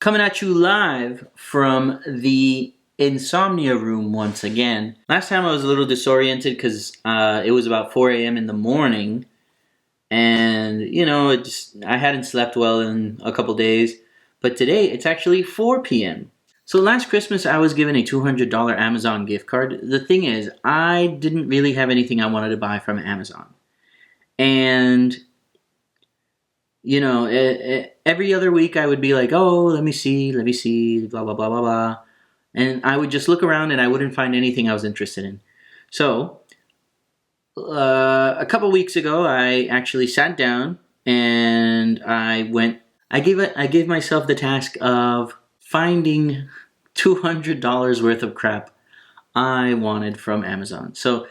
Coming at you live from the insomnia room once again. Last time I was a little disoriented because it was about 4 a.m. in the morning, and I hadn't slept well in a couple days. But today it's actually 4 p.m. So last Christmas I was given a $200 Amazon gift card. The thing is, I didn't really have anything I wanted to buy from Amazon, and every other week I would be like, oh, let me see, blah, blah, blah, blah, blah. And I would just look around and I wouldn't find anything I was interested in. So, a couple weeks ago, I actually sat down and I gave myself the task of finding $200 worth of crap I wanted from Amazon. So,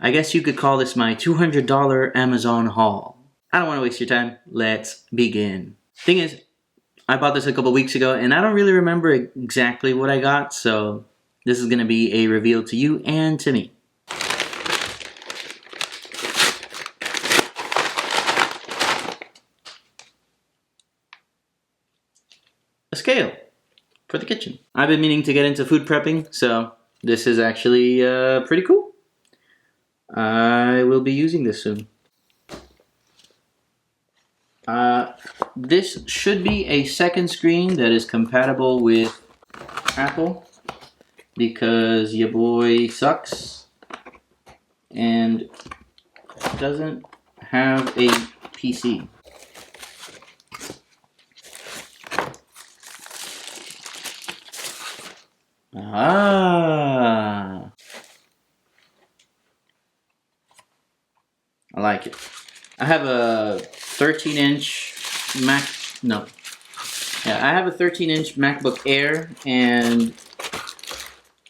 I guess you could call this my $200 Amazon haul. I don't want to waste your time. Let's begin. Thing is, I bought this a couple weeks ago, and I don't really remember exactly what I got, so this is going to be a reveal to you and to me. A scale for the kitchen. I've been meaning to get into food prepping, so this is actually pretty cool. I will be using this soon. This should be a second screen that is compatible with Apple because your boy sucks and doesn't have a PC. I like it. I have a 13-inch I have a 13-inch MacBook Air, and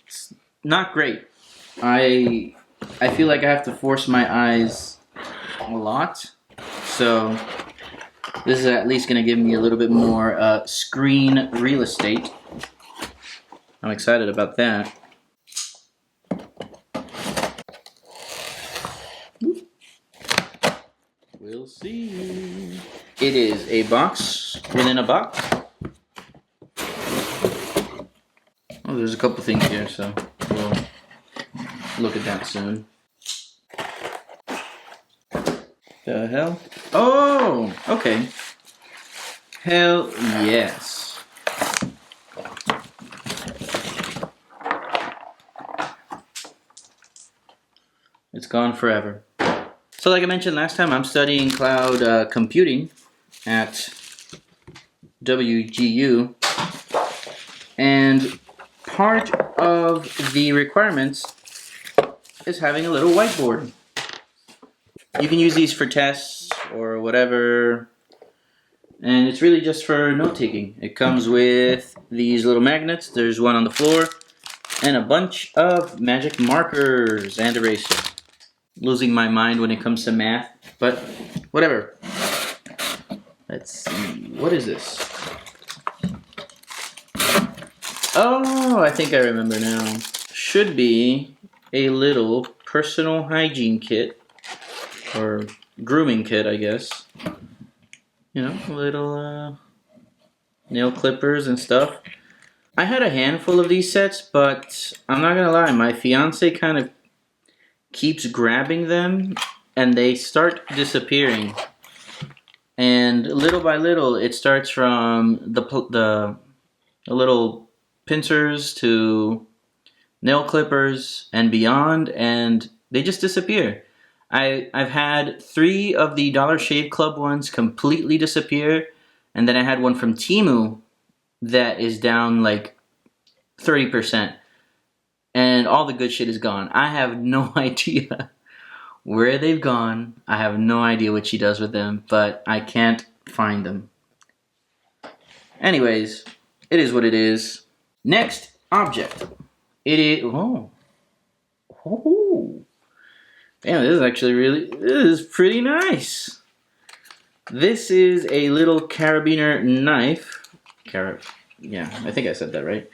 it's not great. I feel like I have to force my eyes a lot, so this is at least going to give me a little bit more screen real estate. I'm excited about that. We'll see. It is a box within a box. Oh, there's a couple things here, so we'll look at that soon. The hell? Oh, okay. Hell yes. It's gone forever. So like I mentioned last time, I'm studying cloud computing at WGU, and part of the requirements is having a little whiteboard. You can use these for tests or whatever, and it's really just for note-taking. It comes with these little magnets. There's one on the floor, and a bunch of magic markers and erasers. Losing my mind when it comes to math, but whatever. Let's see, what is this? Oh, I think I remember now. Should be a little personal hygiene kit, or grooming kit, I guess. Little nail clippers and stuff. I had a handful of these sets, but I'm not gonna lie, my fiance kind of keeps grabbing them and they start disappearing, and little by little it starts from the little pincers to nail clippers and beyond, and they just disappear. I've had 3 of the Dollar Shave Club ones completely disappear, and then I had one from Temu that is down like 30%. And all the good shit is gone. I have no idea where they've gone. I have no idea what she does with them, but I can't find them. Anyways, it is what it is. Next object. It is... Oh. Damn, this is pretty nice. This is a little carabiner knife. Yeah, I think I said that right.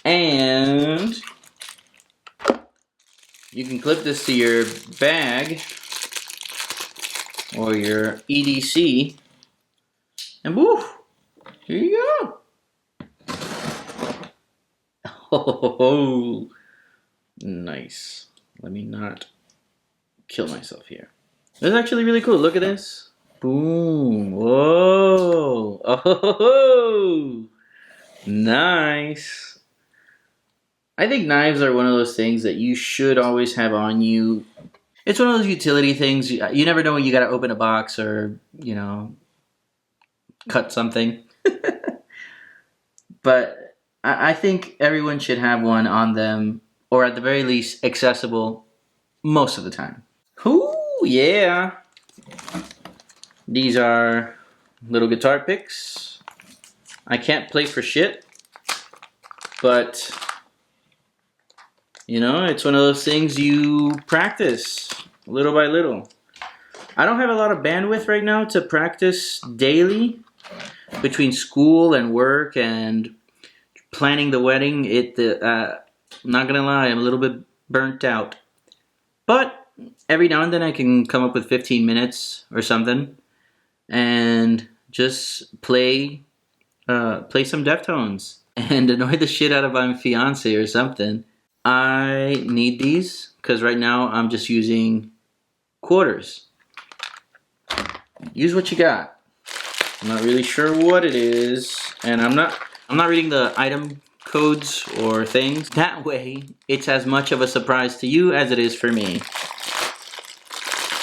And you can clip this to your bag or your EDC, and woof, here you go. Oh, nice. Let me not kill myself here. This is actually really cool. Look at this. Boom. Whoa. Oh, nice. I think knives are one of those things that you should always have on you. It's one of those utility things. You never know when you got to open a box or, cut something. But I think everyone should have one on them, or at the very least, accessible most of the time. Ooh, yeah. These are little guitar picks. I can't play for shit, but it's one of those things you practice little by little. I don't have a lot of bandwidth right now to practice daily between school and work and planning the wedding. I'm not gonna lie, I'm a little bit burnt out. But every now and then I can come up with 15 minutes or something and just play some Deftones and annoy the shit out of my fiance or something. I need these because right now I'm just using quarters. Use what you got. I'm not really sure what it is, and I'm not reading the item codes or things. That way, it's as much of a surprise to you as it is for me.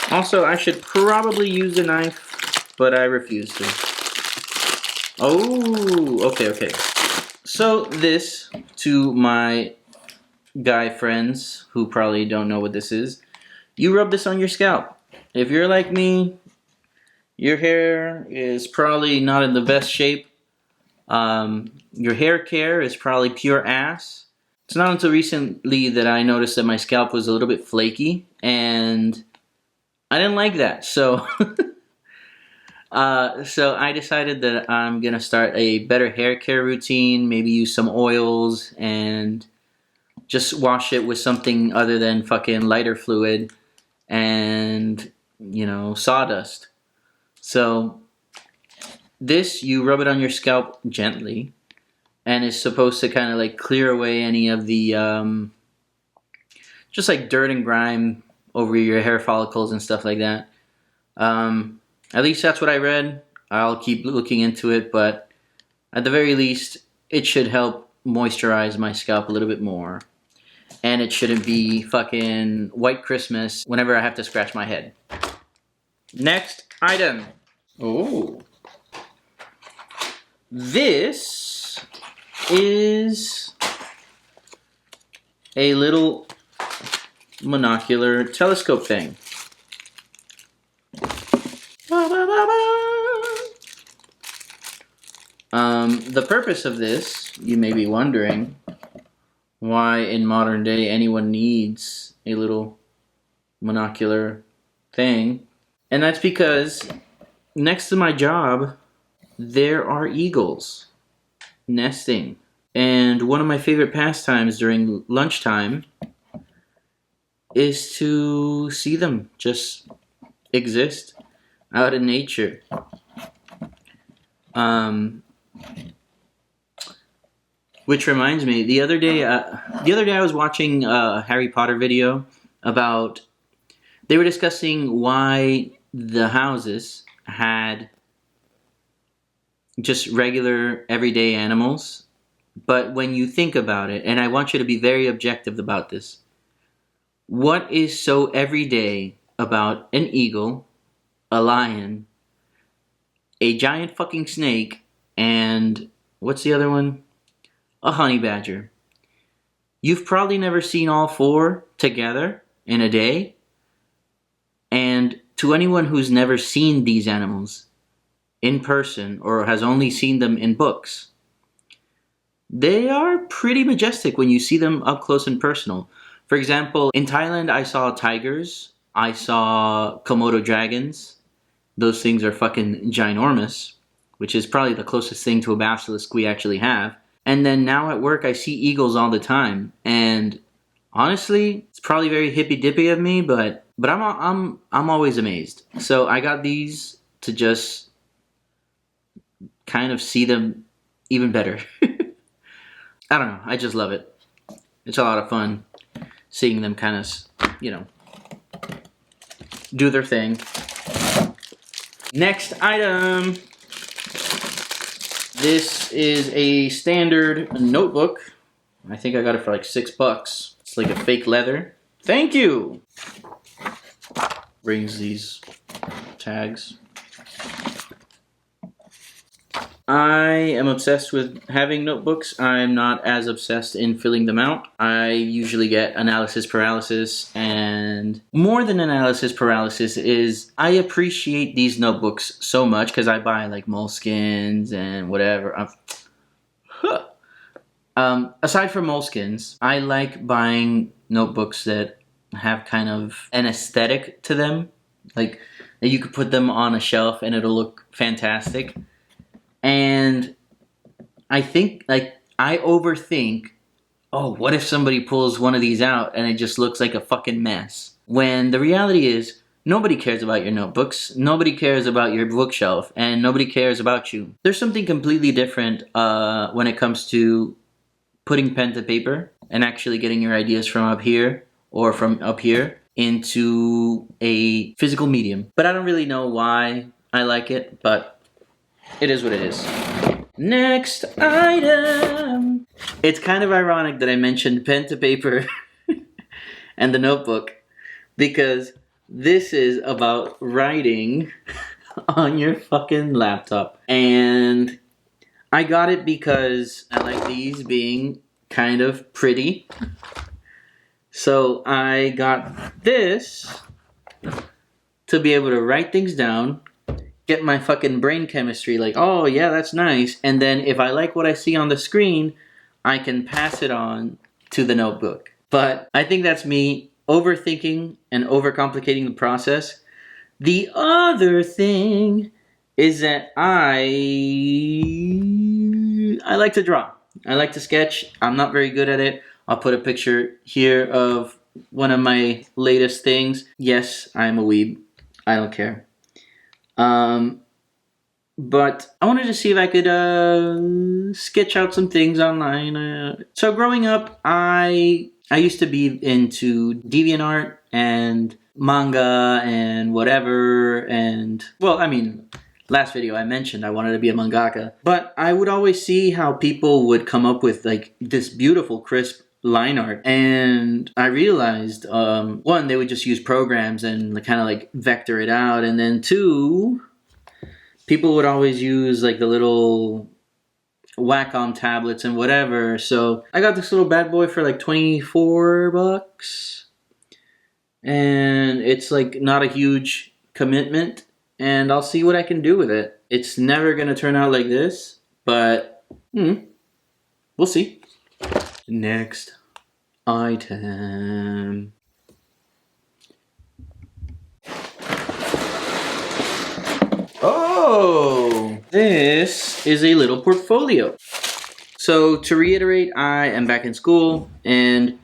Also, I should probably use a knife, but I refuse to. Oh, okay. So this, to my guy friends who probably don't know what this is, you rub this on your scalp. If you're like me, your hair is probably not in the best shape. Your hair care is probably pure ass. It's not until recently that I noticed that my scalp was a little bit flaky, and I didn't like that. So, so I decided that I'm gonna start a better hair care routine. Maybe use some oils and just wash it with something other than fucking lighter fluid and sawdust. So this, you rub it on your scalp gently, and it's supposed to kind of like clear away any of the just like dirt and grime over your hair follicles and stuff like that. At least that's what I read. I'll keep looking into it, but at the very least, it should help moisturize my scalp a little bit more. And it shouldn't be fucking White Christmas whenever I have to scratch my head. Next item. Oh. This is a little monocular telescope thing. The purpose of this, you may be wondering, why in modern day anyone needs a little monocular thing. And that's because next to my job, there are eagles nesting. And one of my favorite pastimes during lunchtime is to see them just exist out in nature. Which reminds me, the other day I was watching a Harry Potter video about, they were discussing why the houses had just regular everyday animals. But when you think about it, and I want you to be very objective about this, what is so everyday about an eagle, a lion, a giant fucking snake, and what's the other one? A honey badger. You've probably never seen all four together in a day. And to anyone who's never seen these animals in person or has only seen them in books, they are pretty majestic when you see them up close and personal. For example, in Thailand, I saw tigers. I saw Komodo dragons. Those things are fucking ginormous, which is probably the closest thing to a basilisk we actually have. And then now at work, I see eagles all the time. And honestly, it's probably very hippy-dippy of me, but I'm always amazed. So I got these to just kind of see them even better. I don't know. I just love it. It's a lot of fun seeing them kind of, you know, do their thing. Next item. This is a standard notebook. I think I got it for like $6. It's like a fake leather. Thank you! Brings these tags. I am obsessed with having notebooks. I'm not as obsessed in filling them out. I usually get analysis paralysis, and more than analysis paralysis is I appreciate these notebooks so much because I buy like Moleskines and whatever. Aside from Moleskines, I like buying notebooks that have kind of an aesthetic to them. Like, you could put them on a shelf and it'll look fantastic. And I think, like, I overthink, oh, what if somebody pulls one of these out and it just looks like a fucking mess? When the reality is, nobody cares about your notebooks, nobody cares about your bookshelf, and nobody cares about you. There's something completely different when it comes to putting pen to paper and actually getting your ideas from up here or from up here into a physical medium. But I don't really know why I like it, but it is what it is. Next item. It's kind of ironic that I mentioned pen to paper and the notebook because this is about writing on your fucking laptop. And I got it because I like these being kind of pretty. So I got this to be able to write things down, get my fucking brain chemistry like, oh yeah, that's nice. And then if I like what I see on the screen, I can pass it on to the notebook. But I think that's me overthinking and overcomplicating the process. The other thing is that I like to draw. I like to sketch. I'm not very good at it. I'll put a picture here of one of my latest things. Yes, I'm a weeb. I don't care. But I wanted to see if I could sketch out some things online. So growing up, I used to be into DeviantArt and manga and whatever. And, well, I mean, last video I mentioned I wanted to be a mangaka. But I would always see how people would come up with like this beautiful, crisp line art, and I realized one, they would just use programs and kind of like vector it out, and then two, people would always use like the little Wacom tablets and whatever. So I got this little bad boy for like $24, and it's like not a huge commitment, and I'll see what I can do with it. It's never gonna turn out like this, but we'll see. Next item. Oh, this is a little portfolio. So to reiterate, I am back in school, and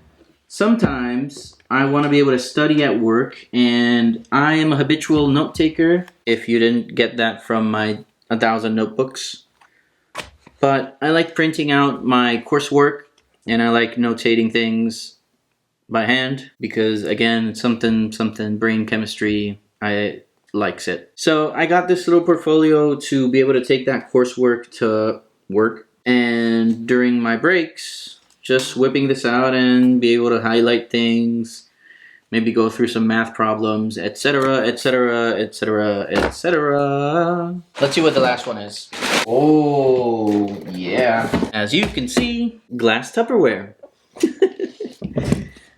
sometimes I want to be able to study at work, and I am a habitual note taker, if you didn't get that from my 1,000 notebooks. But I like printing out my coursework, and I like notating things by hand because, again, it's something brain chemistry. I likes it. So I got this little portfolio to be able to take that coursework to work, and during my breaks, just whipping this out and be able to highlight things, maybe go through some math problems, etc., etc., etc., etc. Let's see what the last one is. Oh, yeah. As you can see, glass Tupperware.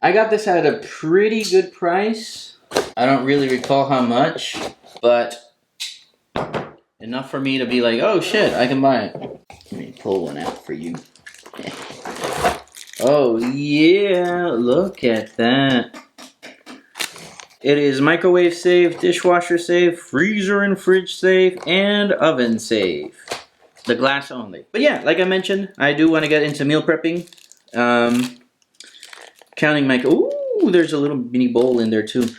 I got this at a pretty good price. I don't really recall how much, but enough for me to be like, oh shit, I can buy it. Let me pull one out for you. Oh yeah, look at that. It is microwave safe, dishwasher safe, freezer and fridge safe, and oven safe. The glass only. But yeah, like I mentioned, I do want to get into meal prepping. Counting my... Ooh, there's a little mini bowl in there too.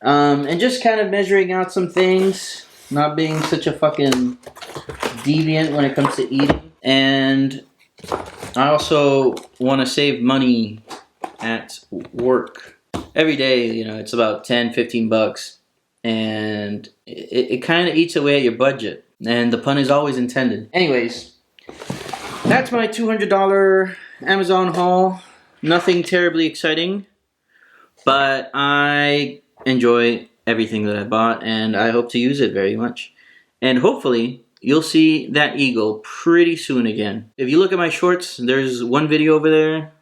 And just kind of measuring out some things. Not being such a fucking deviant when it comes to eating. And I also want to save money at work. Every day, you know, it's about 10, 15 bucks. And it kind of eats away at your budget. And the pun is always intended. Anyways, that's my $200 Amazon haul. Nothing terribly exciting. But I enjoy everything that I bought. And I hope to use it very much. And hopefully, you'll see that eagle pretty soon again. If you look at my shorts, there's one video over there.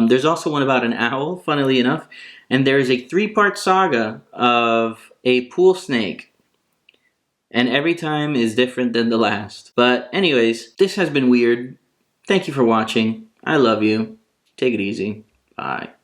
There's also one about an owl, funnily enough. And there's a 3-part saga of a pool snake. And every time is different than the last. But anyways, this has been weird. Thank you for watching. I love you. Take it easy. Bye.